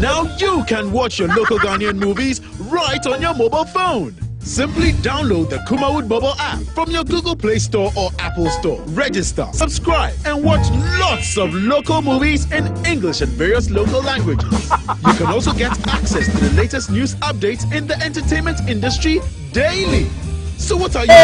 Now you can watch your local Ghanaian movies right on your mobile phone. Simply download the Kumawood mobile app from your Google Play Store or Apple Store. Register, subscribe, and watch lots of local movies in English and various local languages. You can also get access to the latest news updates in the entertainment industry daily. So what are you doing?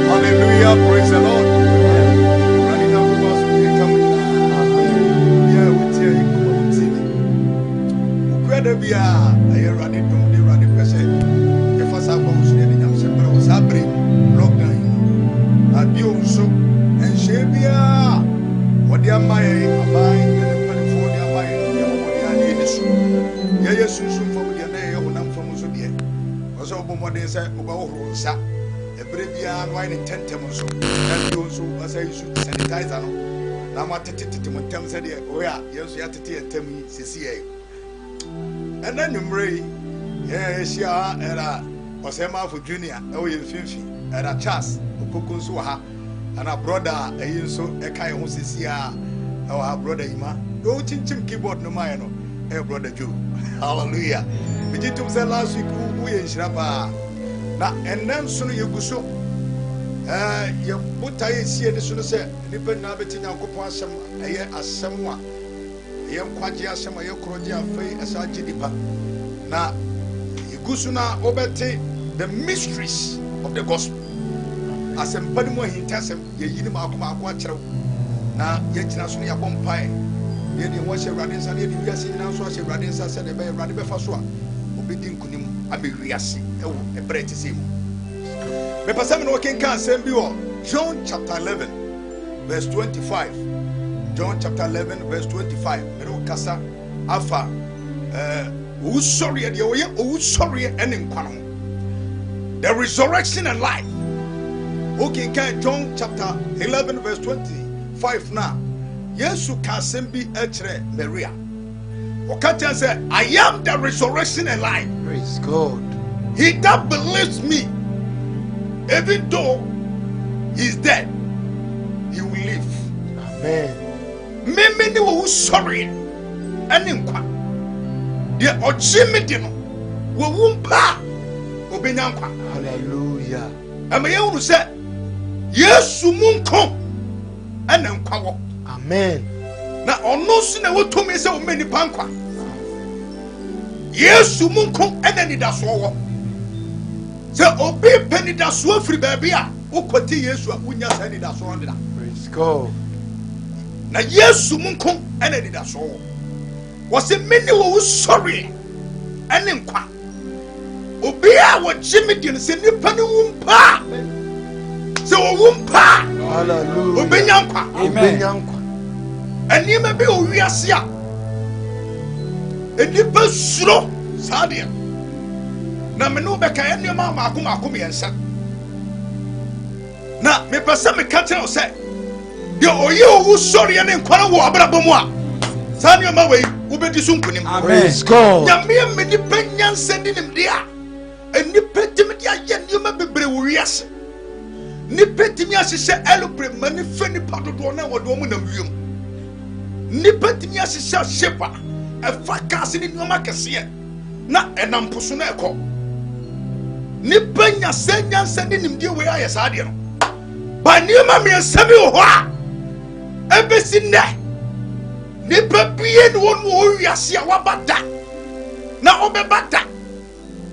Hallelujah, praise the Lord. Running up with us, we come with yeah, we tell you, come on, TV. Whether we are running to the running person, if I saw what was in the but I was happening, lockdown, I do so, and Shabia, what they are my mind, and California, my yes, soon from the day when I'm from Musudia. Also, what they say about Rosa. Brebia wine in 10 times, and also as I should sanitize. Now, my Tim said, oh, yeah, yes, you have to tell me, CCA. And then you marry, yes, yeah, and was Emma for Junior, oh, you Fifi, and a chas, Kukunsuha, and a brother, a so a kind who says, yeah, our brother Ima, go chin keyboard no mine, a brother Jew. Hallelujah. We did to say last week, we in Shrapa. And then soon you go so. You put I see the soon say, depend on betting and coupon some a year as someone. A young quadia, some of your cordia fay as I jidipa. Now, you go sooner obey the mysteries of the gospel. As a Padimo Hintasem, ye Yinima Quattro. Now, yet Nasunia Bompire. Yet you watch a radins and yet you see now, so I say radins, I said, a bear radiba for sure. Obedient Kunim, I be reassi. A bread to see. The person working can send you John chapter 11, verse 25. John chapter 11, verse 25. Mero Kasa Alpha. Who's sorry at your way? Who's sorry and in Quanum? The resurrection and life. Okay, John chapter 11, verse 25 now. Yes, you can send me Etre Maria. Okatan said, I am the resurrection and life. Praise God. He that believes me, even though he's dead, he will live. Amen. Many who sorry and in kwa. The Ochimidino will wumpa Obenyankwa. Hallelujah. And my own said, yes, Munko and Nkwawo. Amen. Now, on no sooner will to me so many pankwa. Yes, Munko and then it does all. So, obey penny that's so free, baby. Who could tell you when you said it that's all? Praise God. Now, yes, Munko and then it does all. Was a many who was sorry and in kwa. Obey our Jimmy didn't say Nippany Wumpa. So, Wumpa. Hallelujah. Obey Yankwa. Amen. And you may be a Riasia. And you both slow, Sadia. Now, me no beka any mama akumi and son. Now, me person me catch and say, you who sorry and in Quana Wabrabomoa. Sadia Maway, who be disumpunim. Praise God. Yamia many penyan sending him there. And you pet him at you may be brewrias. Nipetimia said, Elopre, many friendly part of one or woman of you. Nipetimia said, Shepa, a fat castle in your market. Not an ampusuneco. Nipenya senya sending him dear way I as I. By new mammy and Samuel, everything there. Nipper being one warrior, see what about that. Now, obey back that.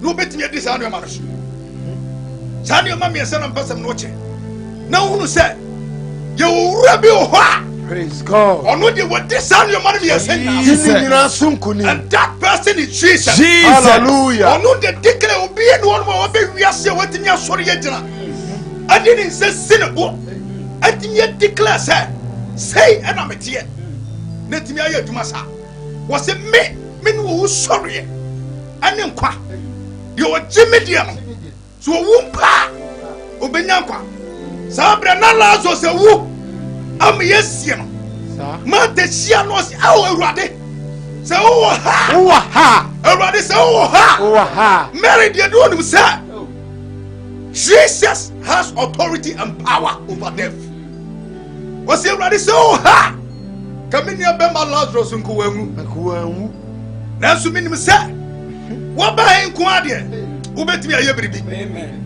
No better yet this annual marriage. Sanyo mammy and son of person watching. Now, who said, you rebel, praise God. Or not, you what this annual money is saying. And that person is Jesus. Hallelujah. Or not, the declare obi e no one obi wiase watimi asori yegina ade ne nse sinebo atimi declare say and am tie netimi aye aduma sa wo se me no sorry ane nkwa de o gimedie no so wo mpa obenya nkwa sa bra na lazo se wu am yesie no ma te sia no se awo awurade se wo ha awurade se wo ha Mary de do no say Jesus has authority and power over death. Was he ready? So ha come in your bema Lazarus nkuwangu na so minim say wo ba hen ko ade ubetimi aye biribi amen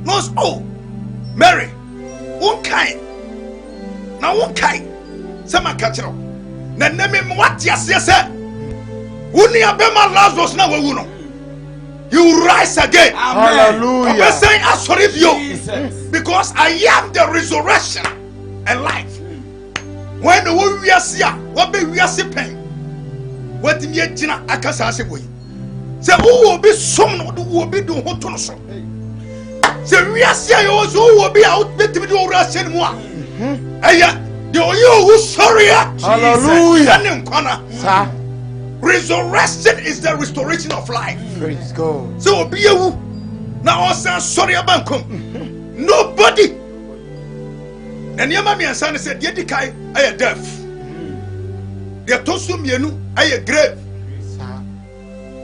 no so Mary won kai sama ka kiro na name what yase say woni abema Lazarus na wawu no you rise again. Amen. Hallelujah. I'm saying I sorry you because I am the resurrection and life. When the one we are see, what be we are see pain. What in your dinner akasa se boy. Say who will be some who will be doing what to so. Say we are see you who will be out with the rushing moi. Aya, the you who sorry. Hallelujah. Resurrection is the restoration of life. Praise God. So be you now also sorry about nobody. And your mommy and son said, Yedikai, I am deaf. They told me, I am grave.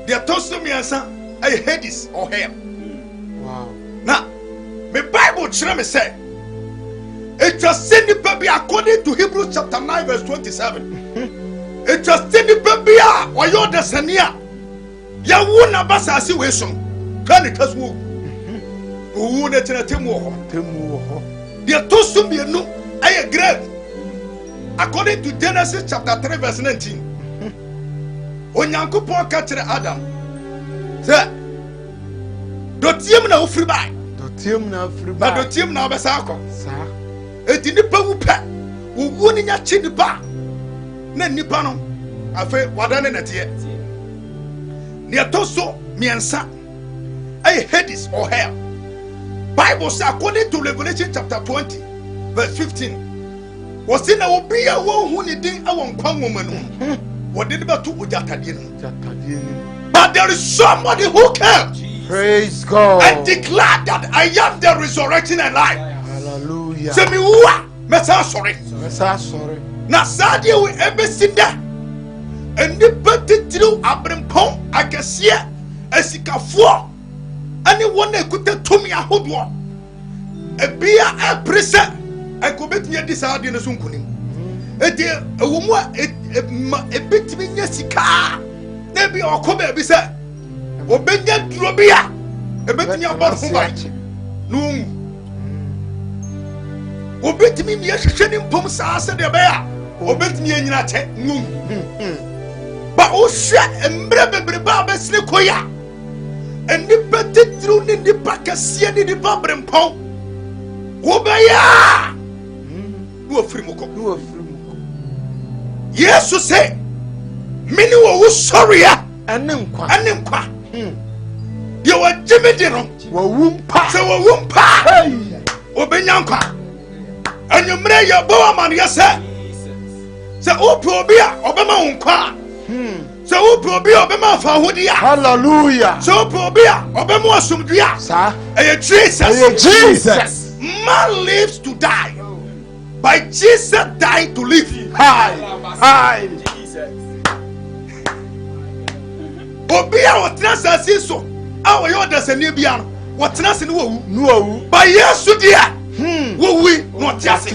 They told me, and son, I am Hades or hell. Wow. Now, the Bible say, it just sent the baby according to Hebrews chapter 9, verse 27. It just send the baby or your desania. Ya wuna basa si weson. Kan it has wo. Wo na tena temu ho. They told me no I grave. According to Genesis chapter 3 verse 19. Onyankopon ka kire Adam. Say dotiem na ofri bai. Dotiem na ofri bai. Na dotiem na obesa akọ. Sa. Edi nipa wu pe. Wo ni nya chi nipa. Na nipa no afa wadane na tie ne atoso miensa ay Hades or hell. Bible say according to Revelation chapter 20 verse 15 was in our be a one who ni din awon kwan woman what did about to ujatadie no. But there is somebody who can praise God and declare that I am the resurrection and life. Hallelujah. Say me wa mesa sorry na sadia we ebesinda eni petitiru abrempon akese esikafo ani wona ekuta tumi ahodo ebia eprese ekobetimi edi sadia ne sunkunim eti ewomu ebetimi nya sika na bi okoba ebi se obenya duro bia ebetimi abon ho ba no obetimi mi ehwehwe mpom saa se de be a obetimi enyina che ngum ba o hwe embre bebre ba besle koya eni petitru ni di pakase ni di babrempon wo be ya wo ofrimoko Yesu say mini wo sorry ya anenkwa ye wa jemedi no wo wumpa se wo wumpa obenya nkwa anyumre ya bo man yese se opobia obema nkwa se opobia obema fa hodia hallelujah se opobia obema asumdua sa Jesus man lives to die but Jesus died to live. Hi Jesus obia wotna sase so awo yo dasani bia no wotna se no wu but yesu dia we not just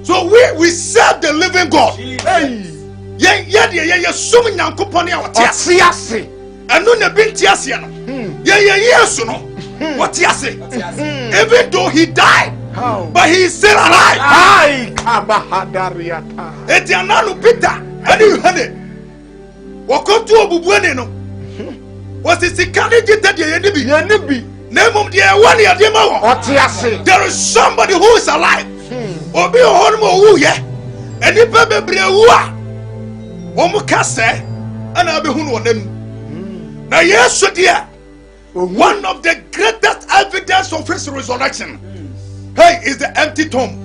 so we serve the living God. Ye sum nyankopon ya otiase anu na bintiase no ye yesu no otiase even though he died but he is still alive. Etiananu Peter and Yohane wakotu obubuane no wasisikane jita de yenibi nemum de wani adema wo otiase. There is somebody who is alive obi ohonmo wu ye eni bebre wu a wo mu kase ana be hunu wonam na yesu de One of the greatest evidence of his resurrection, hey, is the empty tomb.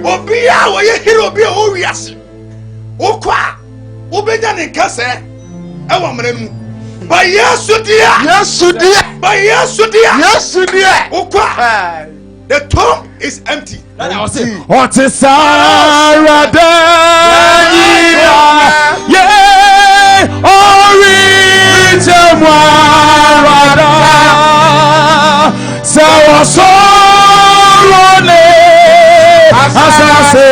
Obia wo ye hero bi o wiase. Okwa, obenya ne nkase e wa mrenu. Ba Yesu dia. Ba Yesu dia. Okwa. The tomb is empty. What is Sarada? Yeah, original Rada. So sorone asase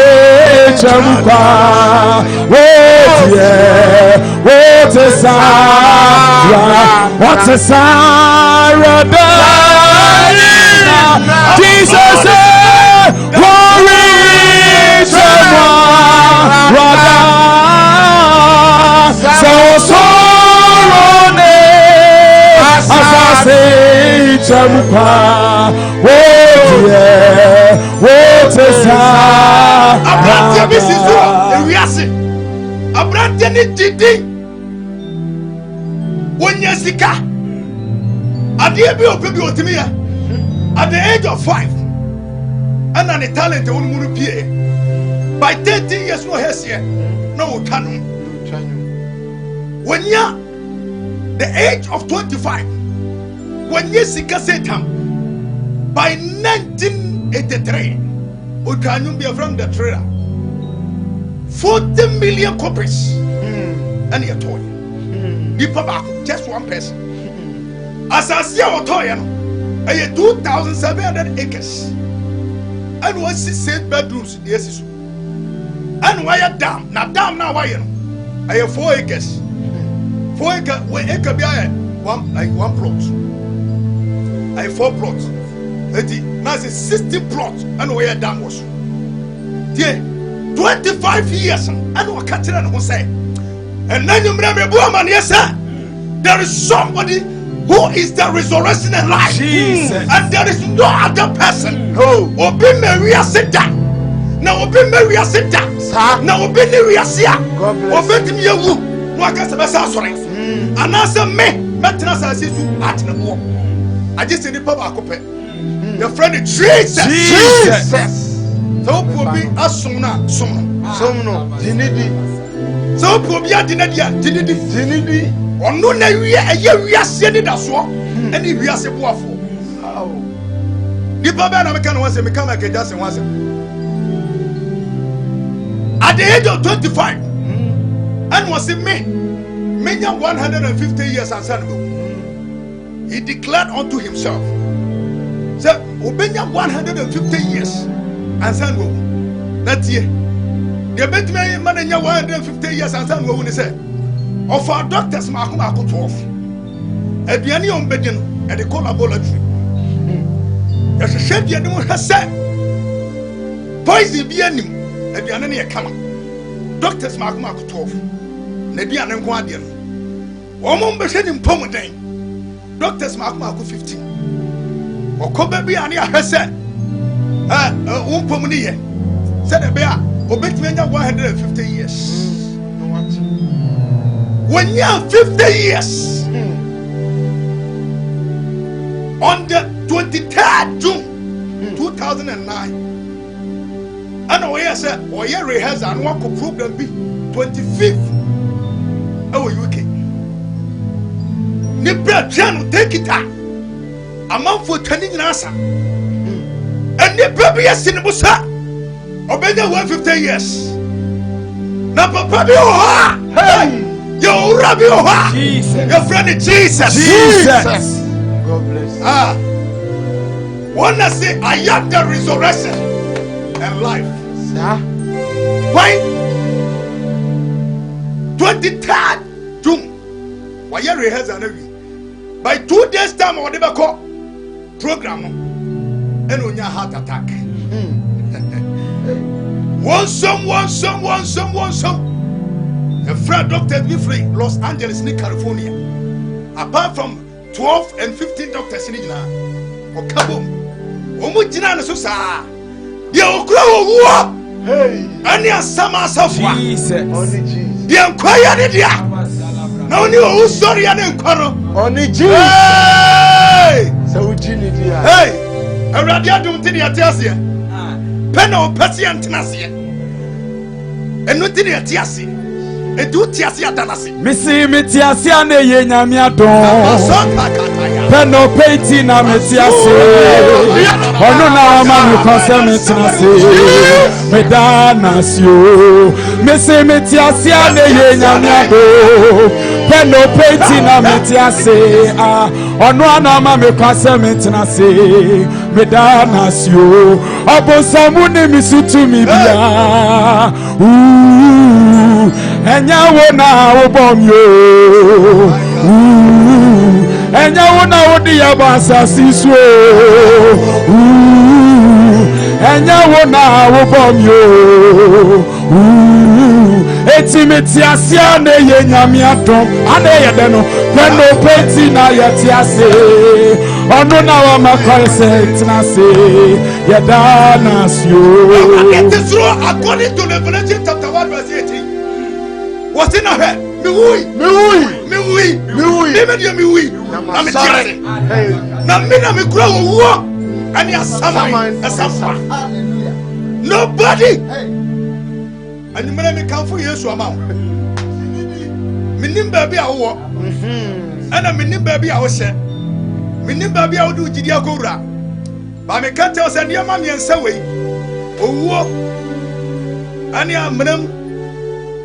chamuka. What is Sarada? What is Sarada? Jesus said, "Glory to God." So sorone asase chamuka. What is that? Abrante bisizo ewiase. Abrante ni didi. Wonya sika. Ade bi opebi otimi ya. At the age of 5, and an talent on Murupie. By 13 years, no hair here, no canon. When you're the age of 25, when you see Cassetam, by 1983, we can be from the trailer. 40 million copies, and your toy. Just one person. As I see our toy, 2,700 acres and 16 bedrooms. Yes, and wire dam now wire 4 acres 4 acres where acre be one plot 4 plots. Now it's 60 plots and where dam was 25 years and what catching and say and then you remember woman. Yes sir, there is somebody who is the resurrection and life. Jesus. And there is no other person. Obi Maria said that. Now Obi Maria said that. Now Obi Maria said that. Obi me wu. No aka se besa asore. Anasa me metra sa sesu atna wo. I just say the papa akope. Your friend is Jesus. So Obi asumna somno. Dinidi. So Obi dinidi. Ono na eye wiase ni daso eni wiase boafo ni baba na meka no wase meka ma keja se wase at the age of 25 and was me menya 150 years and son he declared unto himself say obenya 150 years and son that year the betme mananya 150 years and son ni say of our doctors, Makuma 12. Ediani on Bedin and the collaboratory. There's a shed you has said. Poison be any Ediani a camera. Doctors Makuma 12. Nedian and Guardian. Omon Beshed in Pomodane. Doctors Makuma 15. Or Kobe be any has said. Pomoni said a bear, obey 150 years. When you have 50 years, on the 23rd June 2009, and I said, or your rehearsal and one could prove them be 25th. Oh, UK. Nibra Jan take it out. A month for 20 years. And the baby is in the Busa. Obey the 150 years. Now, Papa, hey! Your Rabbi, your friend is Jesus. God bless. Wanna say I am the resurrection and life. Sir? Why? 23rd June. Why you rehearsal? By 2 days time, I will never call program. And when you heart attack. One some. A friend doctor be free Los Angeles, California. Apart from 12 and 15 doctors in Ghana, or Kabum, Omujina Sosa, the Okro, hey, and your summer software, Jesus, the Enquiry, na oni o sorry ya ne nkwa no oni Jesus so ujini dia hey awurade adum ti ne ate ase pe na o pese antena ase enu ti ne ate ase edu ti ase adanase misi miti ase ane ye nyame adon peno peiti na miti ase ono na ama mi konse miti ase medana sio misi miti ase ane ye nyame adon peno peiti na miti ase ono na ama mi konse miti ase medana sio obosamu ni misutu mi bia enya wona wo bom yo enya wona wo di ya basasi so enya wona wo bom yo etimeti asia na ye nyame adom ana ye de no peno peti na ye ti ase ono na wa makonse tinase ye dana sio according to Revelation chapter 1 verse 18 what's in her me wui na me tiase na me na me kura wo ani asama nobody ani me na me kan for Yesu ama me nim ba bi a wo ana me nim ba bi a wo hye me nim ba bi a wo du gidi akowura ba me kan tell say dia ma me ensa wei owo ani amram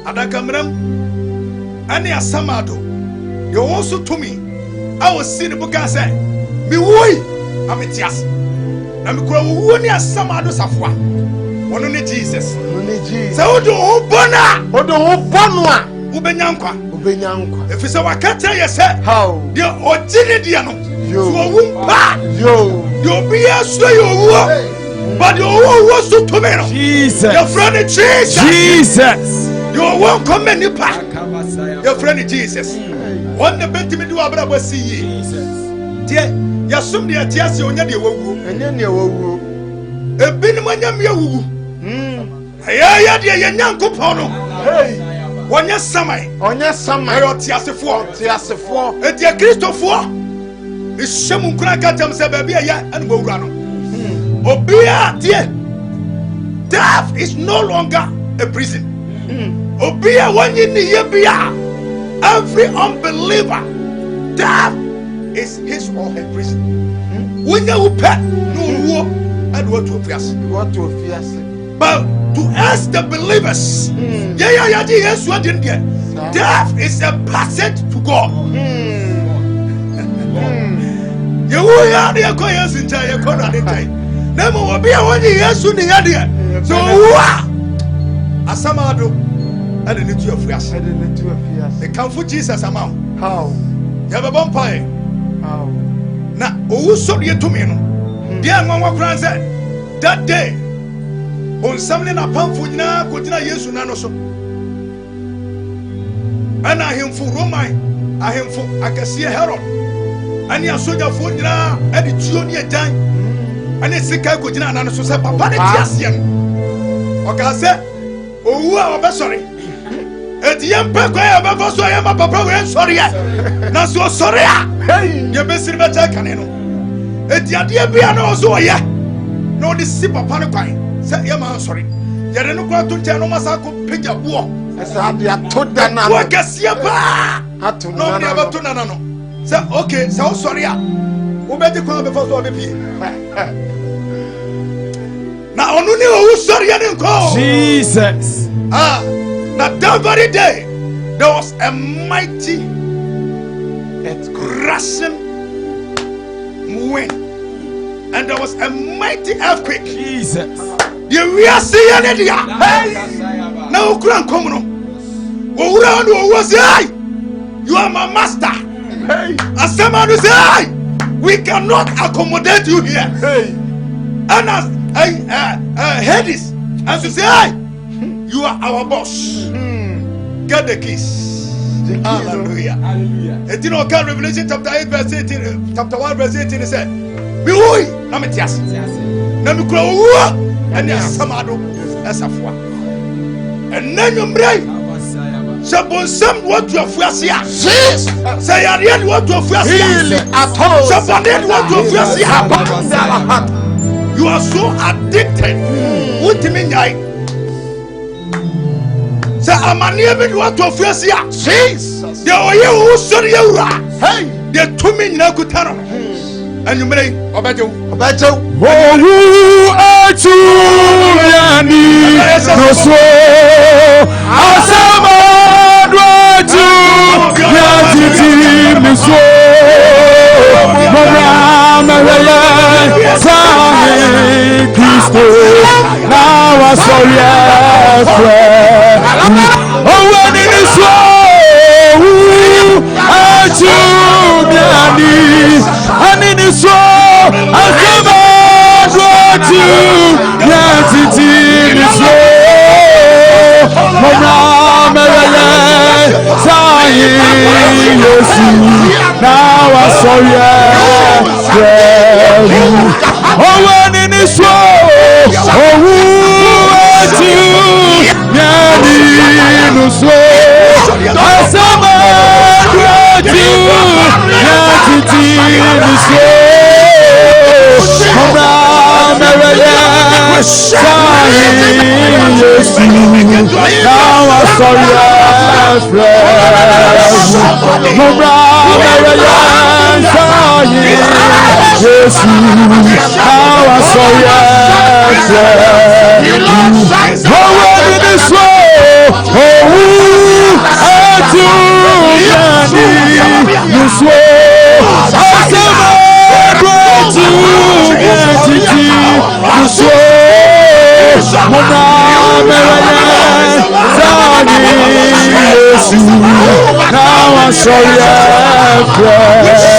adakamram ani asamado you also to me I was see the book and say me woi ametias na me kura wo ni asamado safwa wono ni Jesus say odo ho bona a ubenyankwa efise wakata ye say how the ojini dia no so wumpa yo bi aso yo wo but you was to me no Jesus your friend Jesus you won't come any back your friend Jesus one the bent me do abrabo see Jesus tie ya sum de atiase onya de wawu enya ne wawu ebinum anya me wawu ya de ye nyankopon no hey wonya samai yo tiasefo etia Kristofo ishemu nkura katam se ba bia ya anu bowura no obia tie death is no longer a prison obia wanyi ni ye bia every unbeliever death is his or her prison when you pet no wo and what to fear but to us the believers yes what in there death is a passage to God you ya de ko yes in chai ko na de chai na mo obi a woni Yesu ni ya de so wa asamado and the two of us the come for Jesus amount how ya be bon pai how na owu so de to me no dia nwanwa kran say that day on samle na pamfo nyina ko gina Yesu na no so ana himfu Roman ahimfu akasie Herod ani asoja fo nyina edi tuo ni edan ani sika ko gina na so se papa ne tiasie no o ka se owu a obesori eti yempe ko ya be fo so ya ma papa we sori ya na so sori ya ye be siri be ta kan no eti ade bia na so ya no de si papa ne kwan se ya ma sori ye de no ko to nche no masa ko pija buo esa ade atoda na wa gasie ba atu no me abato na no say okay say sorry ah wo be de kwa be for so be pie na onu ni o sorry ya nko Jesus na that very day there was a mighty crashing wind and there was a mighty earthquake Jesus the we are seeing it here na okura nkom no wo wura no wo say you are my master. Hey, as someone who say, we cannot accommodate you here. Hey, and as Hades, as you say, you are our boss. Get the keys. Hallelujah. Hallelujah. And you know, Revelation chapter 8, verse 18, chapter 1, verse 18, it said, "Behold, nametias, namikro, and ya samado, as a foie, and then you bring." Some what you have say I what you have you are so addicted. What do you mean? Say I'm unable what you have Jesus. They are you who sorry you are. Hey, they told me no good time. And you may obejo. Oh, who are you? Yani no so. Asama dwaju yatiti miso. Mora mereye sahi Kristo. Now I saw your friend. Oh, when it is so. Who are you? Yani and it is so. Asama dwaju yatiti miso. Mora mereye sahi Yesu. Now I saw your friend. Oh, when it is so. Oh, who are you? Yani no so. Asama dwaju yatiti miso. Mora mereye sahi Yesu. Now I saw your friend. Mora mereye sahi Yesu. Now I saw your friend. Oh, when it is so. Oh, who are you? Yani no so. Asama dwaju yatiti miso. Mora mereye sahi Yesu. Now I saw your friend.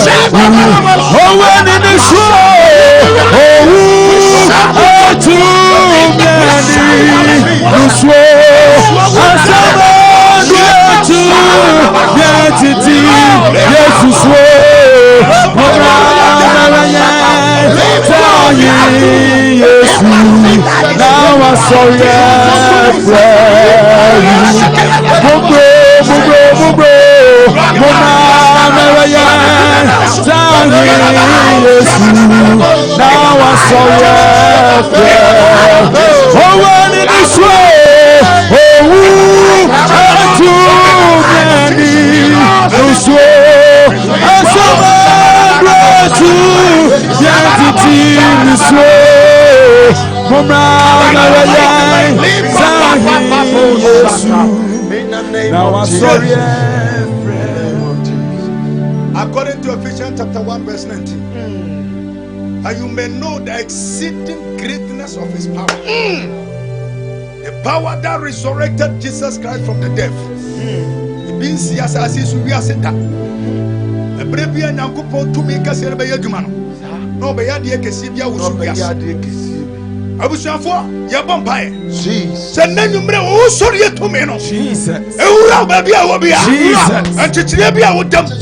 Oh, when it is so. Oh, who are you? Yani no so. Asama dwaju yatiti Yesu so. Mora mereye sahi Yesu. Now I saw your friend. Mugro. Mora mereye sahi Yesu. Now I saw your friend. Oh, when it is so. Oh, who are you? Yani no so. Asama dwaju yatiti miso. Mora mereye sahi Yesu. Now I saw your friend. According to Ephesians chapter 1 verse 19, and you may know the exceeding greatness of his power, the power that resurrected Jesus Christ from the dead. It means he has to be a center. A brave and Yankupo to make us a Bayadumano. No Bayadi Kesibia was I was for Yabompire. Jesus. And then you may also read to me. Jesus. Eura baby, I will be Jesus. And Chichibia would dump.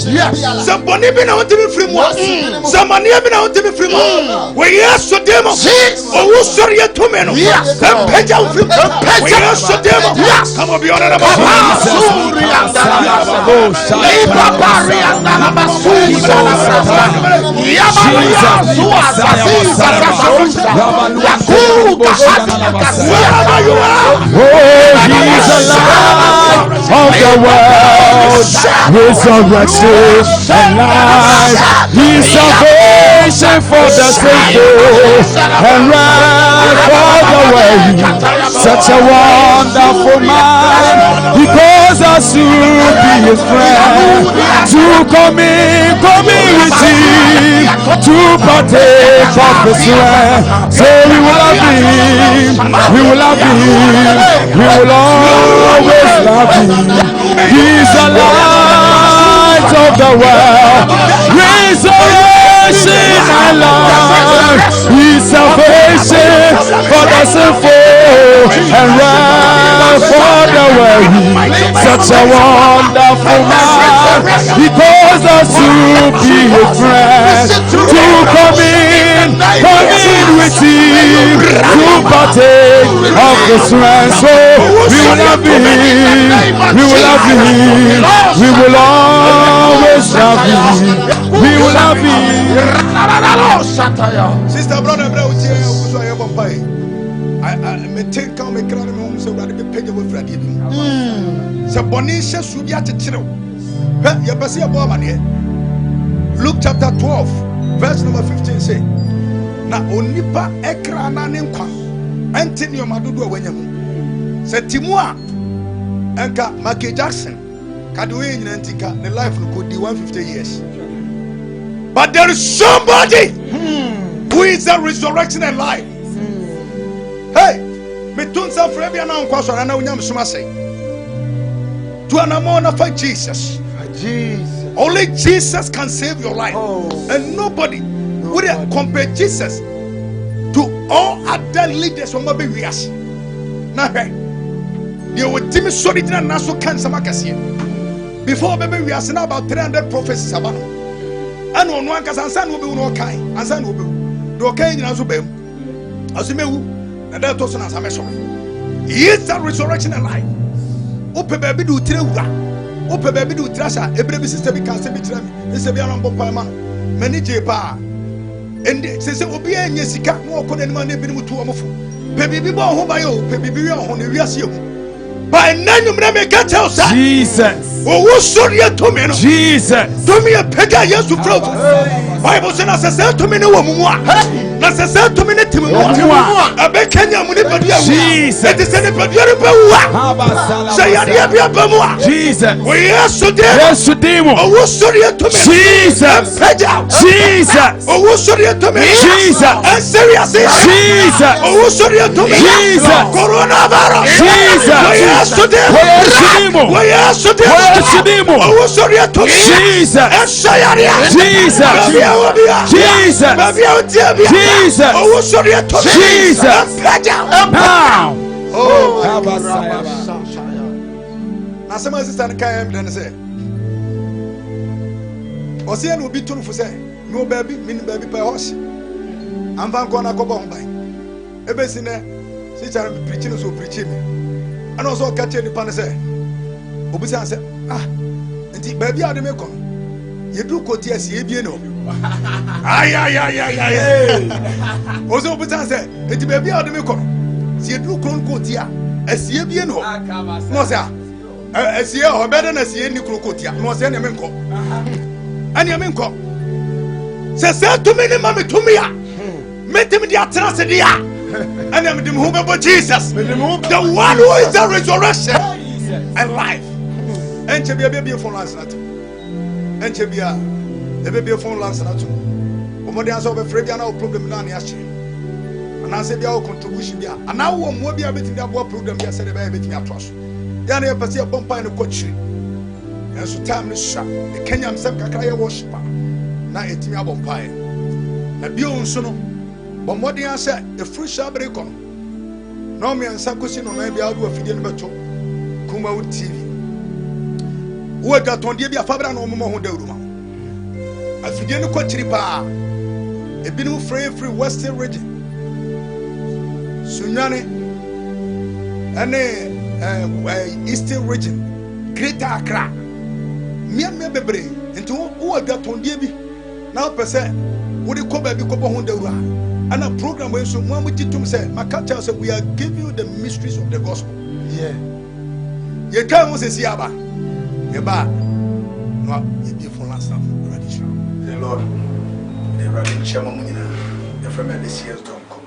Some money been out to be free. Some money been out to be free. We asked to demo. Oh, sorry, to me. Come pay out. We asked to demo. Come on, be on a Wherever you are, he's the light of the world, resurrection and life. He's salvation for the sinful and right for the weary. Such a wonderful man, he calls us to be his friend, to come in with him, to partake of his land. So we will love him, we will love him, we will always love him. He's the light of the world, resurrection and life. He's salvation for the sinful and right for the weary. Such a wonderful man, he calls us to be his friend, to come in with him, to partake of Christmas. So we will love him. We will love him. We will always love him. We will love him. Sister, brother, I may take out my crown and home so that I pay away for it. So Bonisha should be at the channel. You pass your woman here. Luke chapter 12, verse number 15 say, na onipa ekra na ne nkwa antini o madodo awanyam se timua enka Michael Jackson kadoe nyina ntika the life no could be 150 years, but there is somebody who is the resurrection and life. Hey, me tunsa frabia na nkwa so na unyam soma say to anamona for Jesus. Only Jesus can save your life. And nobody would compare Jesus to all other leaders from my baby. Now, hey, you would tell me sorry, and now so can some before baby, we are saying about 300 prophecies about and on one case, and son will be no kind, and son will be no kind in Azubem. Azimu, and that was an answer. He is the resurrection and life. Open baby do tell ope baby do trasha every sister be can say be tram this be an bomb man many jepa and say obi enye sika no okoda ni man e bi mu to omofo baby bi bo ho ba yo baby bi ho ne wiase yo by nanum na me ka tell say Jesus wo sorry to me no Jesus to me e pega yesu fro Bible say na say to me no wo mu a na say to me ne tim mu a be kenya mu ne padua Jesus it is ne padua re ba wu say ya dia bia ba mu a Jesus we yesu dem wo sorry to me Jesus pega Jesus wo sorry to me Jesus serious Jesus wo sorry to me Jesus coronavirus Jesus we yesu dem we yesu dem wo sorry to me Jesus Jesus Jesus Jesus oh sorry to Jesus now oh na sama sister kan em den say o say no bi tunu fu say no baby min baby pa hosh am van ko na ko bo mbai e be sine si chara me preach no so preach me and also catch any pan say obi say enti baby ade me ko yedu ko ti asi ebie no ay ozo obi say enti baby ade me ko si yedu ko ti a asi ebie no no say asiye o better na asiye ni krokotia no say na me nko ani me nko say to me ni mama to me a metem di atrase dia and am dem who be Jesus the one who is the resurrection and life enche bia bia for lance na to enche bia e bia for lance na to o mo dia so be free bia na o problem na na ache ana say bia o contribution bia ana wo mo bia betim dia bo program bia say bia betim atroso ya na pese e bompa no kochiri enso time no sha e Kenya msem kakra ye worship na etimi abompa e na bia onso no bomodi an say e free sha break on no me ansa kosi no na bia do afidie no beto kuma wo TV wo ga tonde bia fabra no mo ho dawru ma afidie no kochiri pa e bi no free western region sunyane ane eastern region greater Accra me bebre into wo ga tonde bi na pese wo de ko ba bi ko bo ho dawru and a program where so one with to say Makata say we are giving you the mysteries of the gospel. Yeah. You can't say siaba. Yeba. No, you be for last time tradition. The Lord, the Rabbi Chairman Munina, the friend this year's Donkor,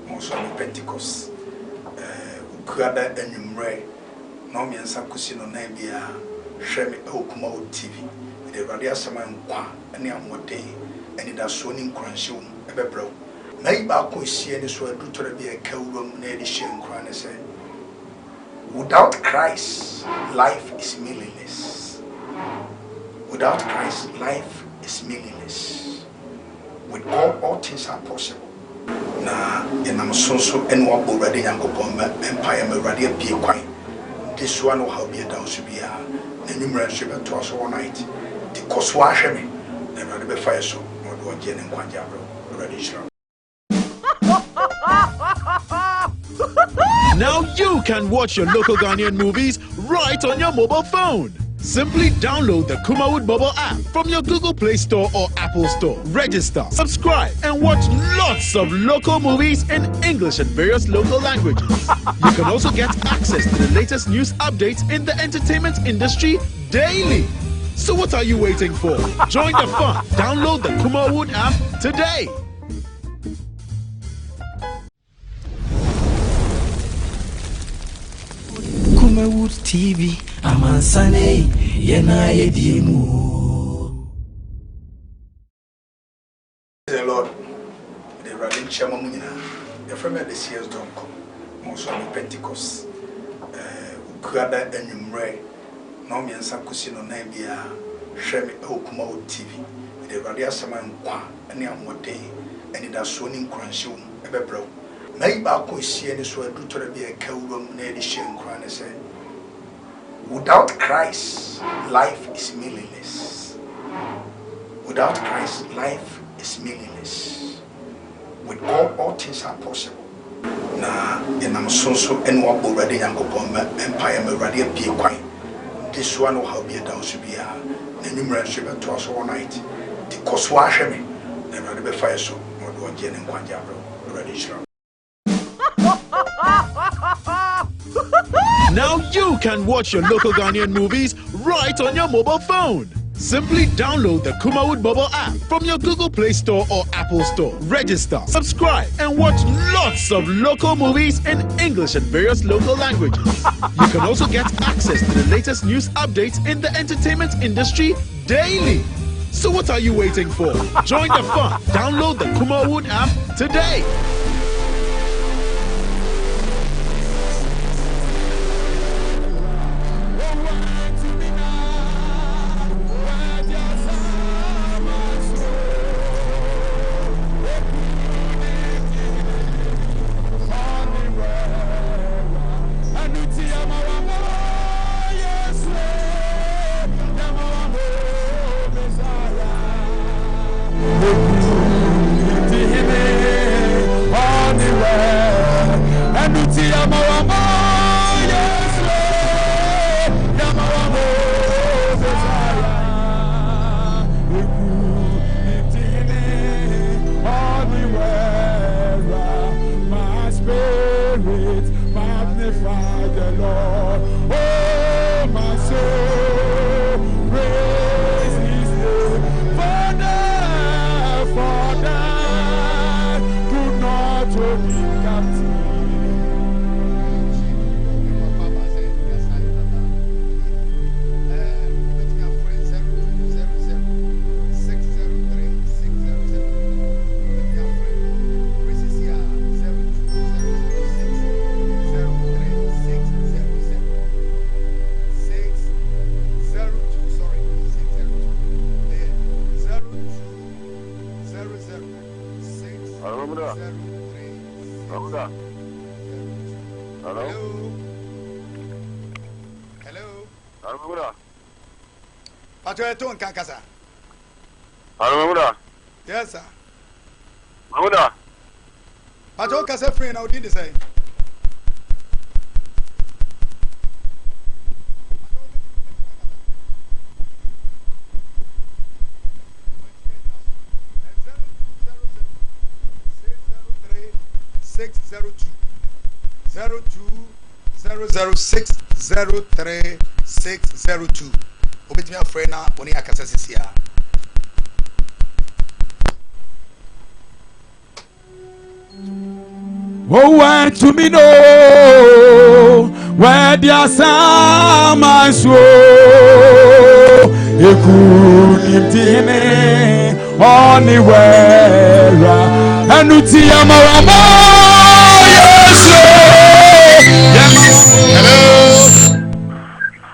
most of Pentcost, Kuada and Yumre, no me and Sakusin on Nabia, Shemi Okuma TV, the Radia Saman Kwa, and Yam day, and it has shown in Cranshum, ever broke. Naiba ko sie ni so adu to be a kawum na edi hye nkra ne say without Christ life is meaningless. Without Christ life is meaningless. With God all things are possible. Na enam sonso ene wa bo rade yankopon empire me rade apie kwan this one no how be down so bia na nyumra hye be to so one night the koso ahwe me na rade be fire so no do je ne kwanja bro rade shira Now you can watch your local Ghanaian movies right on your mobile phone. Simply download the Kumawood mobile app from your Google Play Store or Apple Store. Register, subscribe, and watch lots of local movies in English and various local languages. You can also get access to the latest news updates in the entertainment industry daily. So what are you waiting for? Join the fun. Download the Kumawood app today. Kumawood TV, Amansane, Yena Yedimu. The Lord, the Radin Chamamina, the friend of this year's Donkor, most on the Pentcost, Ukrada and Umre, Nomi and Sakusino Nabia, Shemi Okumawood TV, the Radia Saman Kwa, and Yamote, and it has swooning Cranshum, Ebebro. Maybe I could see any sort of to be a cowroom near the Shem Crown. Without Christ, life is meaningless. Without Christ, life is meaningless. With God, all things are possible. Now, in am so and what already Yankopon Empire may ready be quiet. This one will help you down to be a numerous ship to us all night. The Coswa me, never be fire so, or do a Jen and Quanjabro, already sure. Now you can watch your local Ghanaian movies right on your mobile phone. Simply download the Kumawood mobile app from your Google Play Store or Apple Store. Register, subscribe, and watch lots of local movies in English and various local languages. You can also get access to the latest news updates in the entertainment industry daily. So what are you waiting for? Join the fun. Download the Kumawood app today. Kankasa. Mamuda. Yes, sir. Mamuda. But your Kasa friend, I didn't say. Obit me a friend now when he accesses here. Oh, where to me know where the summer so you could in anywhere and you see hello.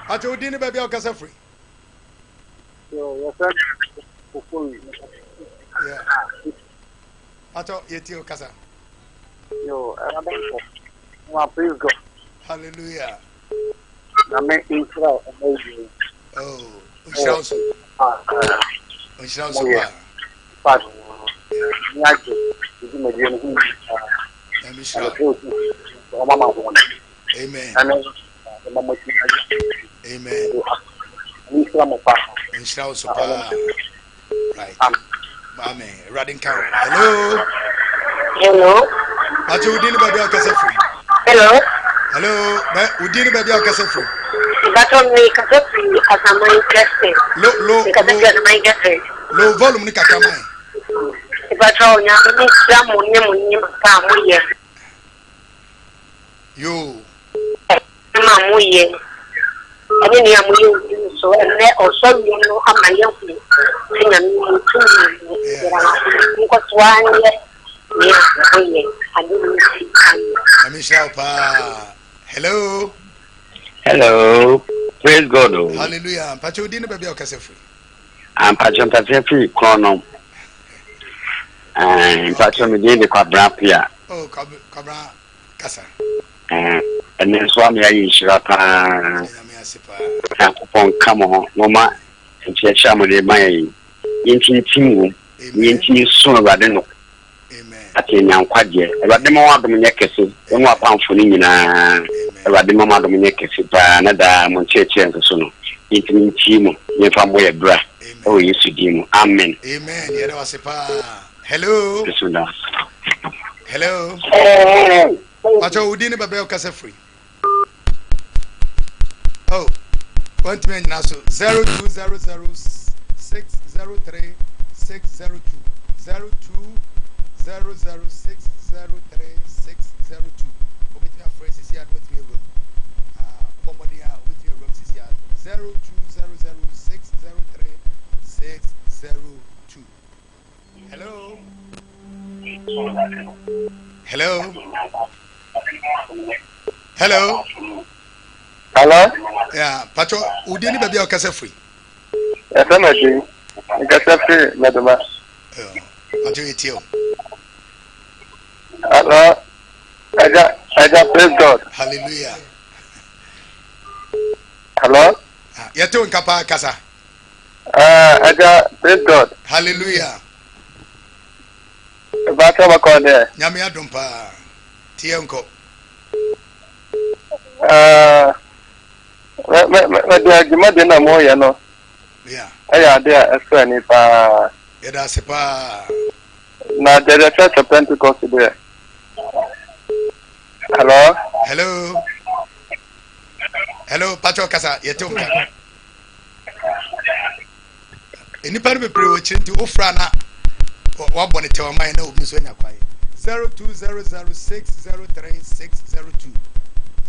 I told you, baby, I'll get free. Yeah. I thought you too, Casa. Yo, praise God. Hallelujah. I make Israel amazing. Oh, we shall so. We shall so. But, Amen. Amen. Right. Amen. Radin Karen. Hello. Hello. Ati udini baby akase free. Hello. Hello. Udini baby akase free. But on me, because I'm interested. Low volume ni kakama. But on your Yo. Mamuye. I mean, I'm so and let or so you know how my young people because one hello. Hello. Praise God. Hallelujah. Pacho didn't baby okase free. I'm Pacho free chrono. And Pacho me dey the kwabra pia. Oh, kwabra kasa. And then swami ayi shira pa. Akopon kamo mama ntia mo de mai. Yintintimu. Yintin so awade no. Amen. Ati nyankwaje. Awade mo wadom nyekese. Enu apamfo ni nyina. Awade mo wadom nyekese pa na da mo cheche nso no. Yintintimu yefa mo ye bra. Oh Yesu dimu. Amen. Amen. Yere wasepa. Hello. Hello. Pacho udini babe okase free. Oh. Want me now so 0200603602 0200603602. Obit me friends is here with me room. Somebody out with me room is here 0200603602. Hello. Hello. Hello. Hello? Yeah, Pacho, udini baby okase free. Yes, I'm ready. Okase free, madam. Pacho etio. Hello? I got praise God. Hallelujah. Hello? Yeto nkapa kasa. I got praise God. Hallelujah. Back over call there. Nyame adumpa. Tie nko. Me de na mo ye no. Yeah. Aya de extra ni pa. Yeda sepa. Na the church of Pentcost there. Hello? Hello. Hello, Pacho kasa yeto nka. Enipa no bebre wo chinti ofra na wa bonete wa mai na obi so nya kwae. 0200603602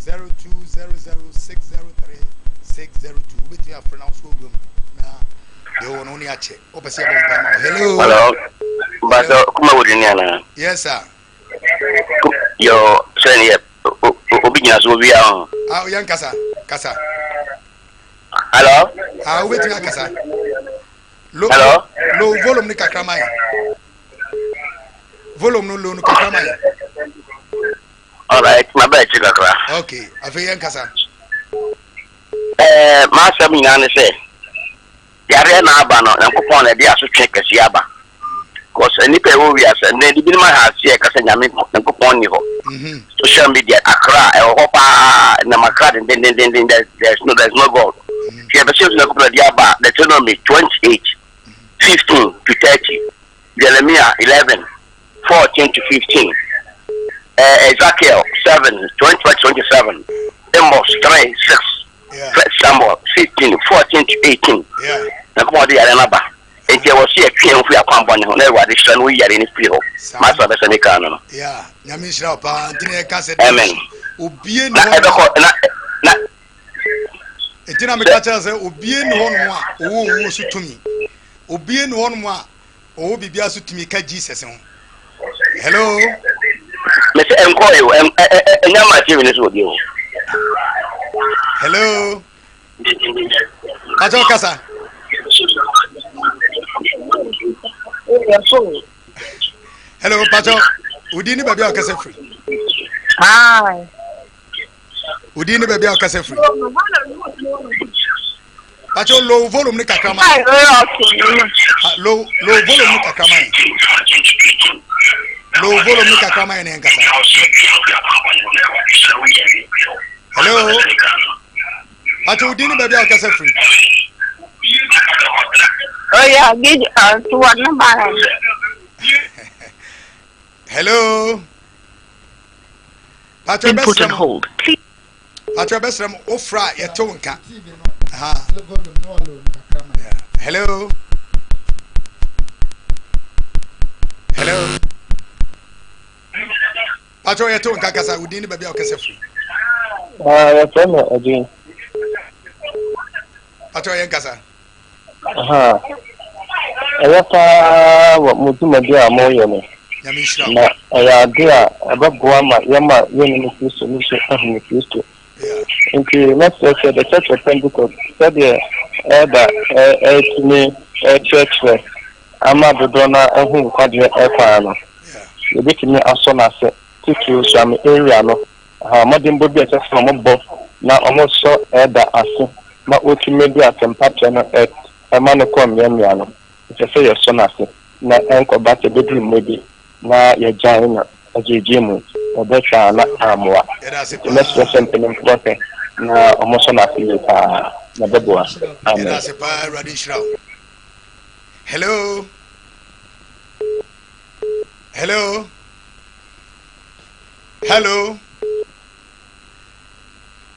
0200603602 with your friend also room na you won only ache opese bon pa ma. Hello. But kuma wodi na. Yes sir. Yo say obi nya so bi a. Ah yan kasa. Hello. Ah wait na kasa. Hello. Low volume ni kakra mai. Volume no low no kakra mai. All right, my bad chikakra. Okay, afi yan kasa. Ma sam nya ne say. Yare na aba no, yankopon na dia so twekasi aba. Cause anipa wo wi asa na di bi ma ha se kasa nyame yankopon ni ho. Social media akra e ho pa na makra den there's no God. Here the same yankopon dia aba Deuteronomy 28 15 to 30. Jeremiah 11 14 to 15. Ezekiel 7 20-27. Amos 3 6. Yeah. Samuel 15 14 to 18. Yeah. Na come dey yare na ba. Enti wo se atwe enfu akwambɔ ne ho na Awurade hira no yare ne firi ho. Ma so be se ne kan no. Yeah. Nyame hira pa ntine ka se. Amen. Obie ni Na ho. na Etina me ka cha se obie ni ho no a owo su tumi. Obie ni ho no a owo bibia su tumi ka Jesus ho. Hello. me se enko yo nyama TV ne so bi ho. Hello. Pacho kasa. Hello, Pacho. Udini baby akase free. Hi. Udini baby akase free. Pacho low volume ni kakrama. Hi, Low volume ni kakrama. Low volume kakama ene nkasa. Hello. Pacho udini baby akasa free. Oh yeah, give to one number. Hello. Pacho Put on best hold. Please. Pacho best ofra ya tonka. Hello. Hello. Pacho ya tonka kasa udini baby akasa free. Ya tena again. Pacho ya nkasa. Aya pa wa mutuma dia moyo ne. Nyamishra. Na aya dia ababoa ma yama yeni Kristo ni so ahuni Kristo. Nti let's say the church of Pentcost said the church ama dodona ehun kwadwe ekwa no. Yebetimi aso na se titu so am area no. Modimbo bi ese so mo bo na omo so ase ma otime bi atempatwe no ema no kom yamia no. Ese se ye so na se na enko ba te bedu mebi na ye jan na ajeje mu obetwa na amwa. Let's just simply important na omo so na se ta na beboa. Amen. Hello. Hello. Hello.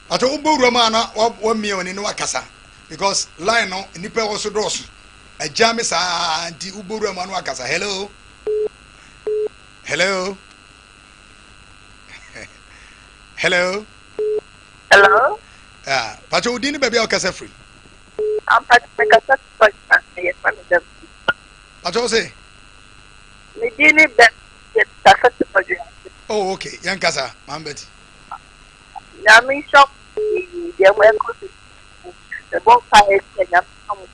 Ato ubo romana wa mioni no akasa because line no nipa also dos a jam sa anti ubo romana no akasa. Hello. Hello. Hello. Hello. Pacho udini baby akasa free. I'm Pacho yes, madam. Pacho say. Medini that kasa to. Oh okay, yan kasa, mambeti. Na mi shop the way the box is na come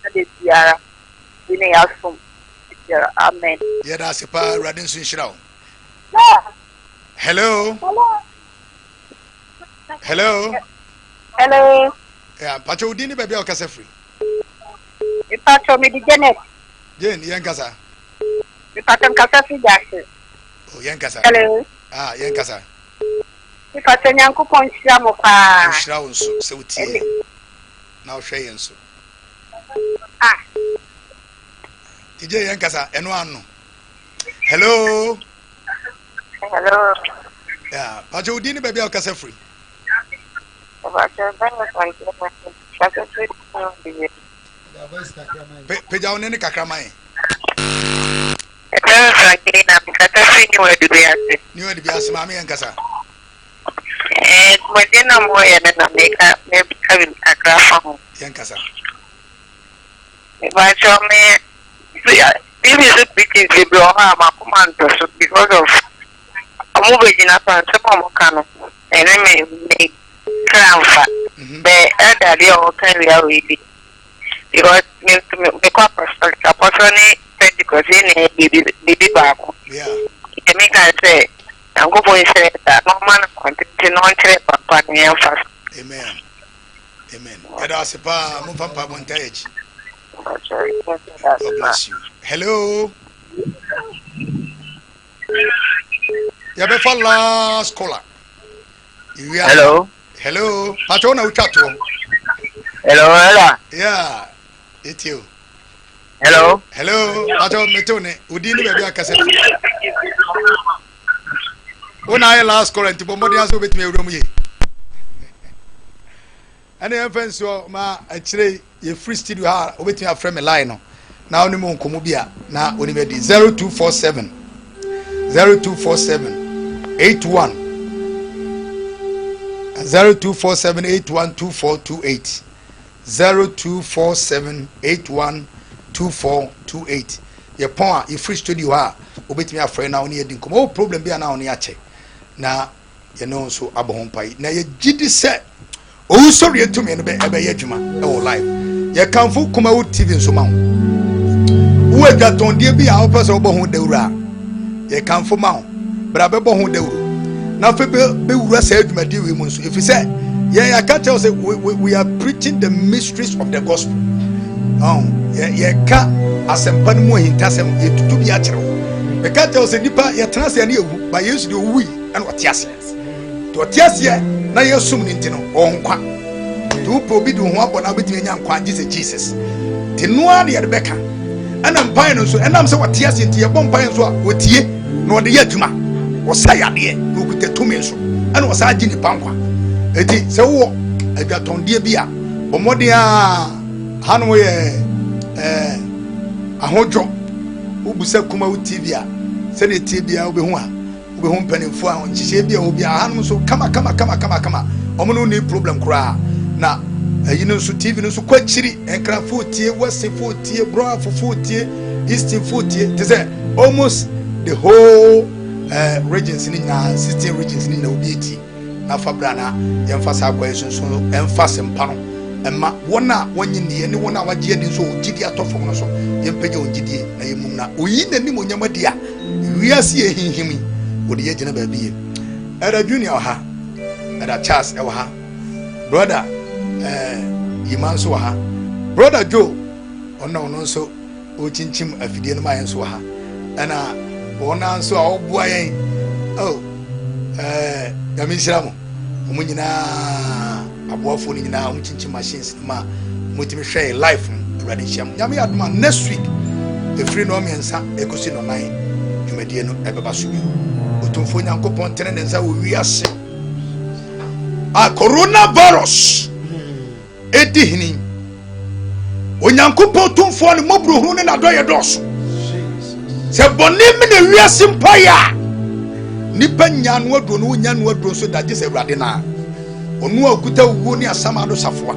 na de biara we na asum amen. Yeah, that's a pa radin sun shiraw. Hello. Hello. Hello. Yeah, Pacho udini baby akasa free. E Pacho me di Janet. Jen, yan kasa. E Pacho kasa fi jase. Oh, yan kasa. Hello. Yan kasa. E Pacho nyanku ponchia mo pa. Shiraw nso se utie. Na ohwe yen so. DJ yan kasa eno anu. Hello. Hello. Yeah, Pacho udini baby akasa free. Peja onene kakramai. Ni wadi biase mami yan kasa. Mwedena moya na meka kavin akrafa. Yan kasa. Pacho me maybe it's speaking to be on my command because of a movie in a pan some kano and I may crown fat. But elderly or carry away because me perspective a person because in the back. Yeah. It make I say I'm going to say that no man continue on trip papa ni fast. Amen. Amen. Kada sepa mo papa montage. God bless you. Hello. Ya be for last caller. Hello. Hello. Pacho na uchato. Hello. Yeah. It's you. Hello. Hello. Pacho metone. Udini baby akase. When I last caller nti bomodi aso betime ewura mu ye. Ana yan fan so ma akire ye free studio ha obetime aframe line no. Na oni mu nkomo bia na oni be di 0247 81 0247812428 0247812428 ye pon a ye free studio ha obetime aframe na oni edi nkomo problem bia na oni ache na ye no so abohompai na ye gidi se o sorry etumi no be ebe ye adwuma e wo live ye kanfo Kumawood TV nso ma wo adwatonde bi a wo pese wo bohu dawura ye kanfo ma wo bra be bohu dawuro na fe be wura sa adwumade we mu nso efise ye aka tell say we are preaching the mysteries of the gospel ye ka asempa no mu hintasem ye tutu bi a kire Me ka tell say nipa ye transe na ewu ba Yesu de owu and otiase to otiase na yesum ni ntino onkwa to po bi do ho abona betimi nya nkwa Jesus tinoa de rebeka ana mpan no so enam se otiase ntie bo mpan so a otie na ode yaduma wo sayade no kuta tumi so ana wo sa nipa nkwa eti se wo adwatonde bi a bomode a hanu ye ahodwo ubusa Kumawu TV a se ne TV a obehu mpanimfo a onchise bi a obi a hanu so kama omo no ni problem kura na ayi no so TV no so kwachiri enkrafo tie wasefo tie broafo tie eastfo tie te say almost the whole regions ni na 16 regions ni na obi eti na fabra na yemfasa akwa sunsun emfase mpa no emma wona wonyine ne wona waje adi so ogidi atofo no so yempeje ogidi na yemum na oyi nanim onyamadi a wiase ehinhimi wode ye gina ba biye era junior ha era Charles ewa ha brother Yiman so ha brother Joe ono so o chinchim afidie no ma yen so ha ana ona so a obua yen yamishira mo omunyina aboafo ni nyina omuchinchim machines ma mutimi share life already sham nyame aduma next week the free no mensa ekosi no 9 dwumadie no ebeba so bi otumfo nyankopon tene nensa wo wiase a coronavirus edihini onyankopon tumfo ne mobruhunu ne nadoye doso se bonim ne wiase mpaya nipa nyanu ado no nyanu ado so daje se urade na onu akuta wuo ni asama do safoa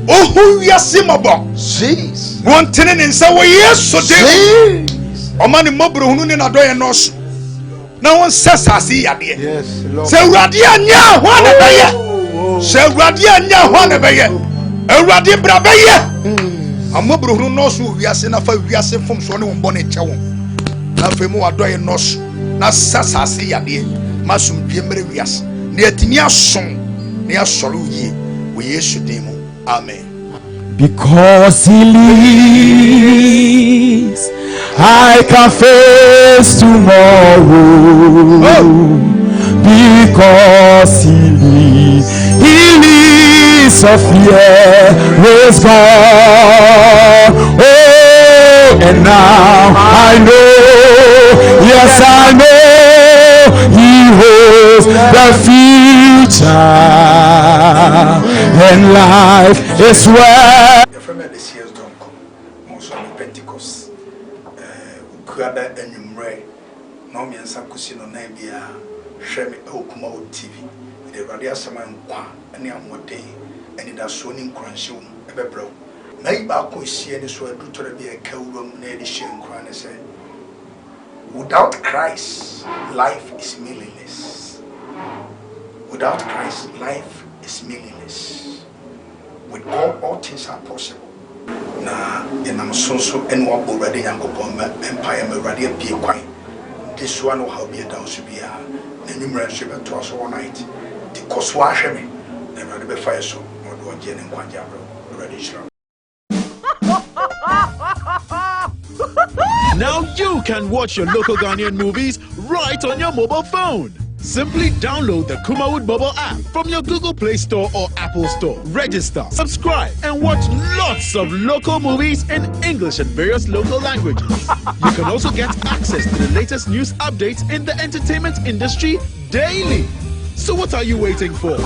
ohu wiase mobo jesus won tene ne nsa wo yeso de o mani mobruhunu ne nadoye noso na won sasasi yade se urade anya ho na beye se urade anya ho na beye urade bra beye amobruhunu noso wiase na fa wiase fom so ne won bone chewo na femu adoye noso na sasasi yade masum biemre wiase ne atini ason ne asoro yie wo yesu din mu amen. Because he lives, I can face tomorrow. Because he lives, of fear is gone. Oh, and now I know, yes I know, he holds the future, and life is well. This year's Donkor, most of Pentcost, Kuada and Yumre, no me and Sakusi no Nabia, Shemi Kumawu TV, the Radia Saman Kwa, and Yam day, and it has swinging crunchum, ever bro. Maybe I could see any sort of to be a cold near the Shin Kran and say, without Christ, life is meaningless. Without Christ, life is meaningless. With God, all things are possible. Na enam so and what already yankopon empire me ready be quite. This one will help you down to be a numerous ship to us all night. The cost wash me, and ready be fire so, or do a gen and quadjabro, ready sure. Now you can watch your local Ghanaian movies right on your mobile phone. Simply download the Kumawood mobile app from your Google Play Store or Apple Store. Register, subscribe, and watch lots of local movies in English and various local languages. You can also get access to the latest news updates in the entertainment industry daily. So what are you waiting for?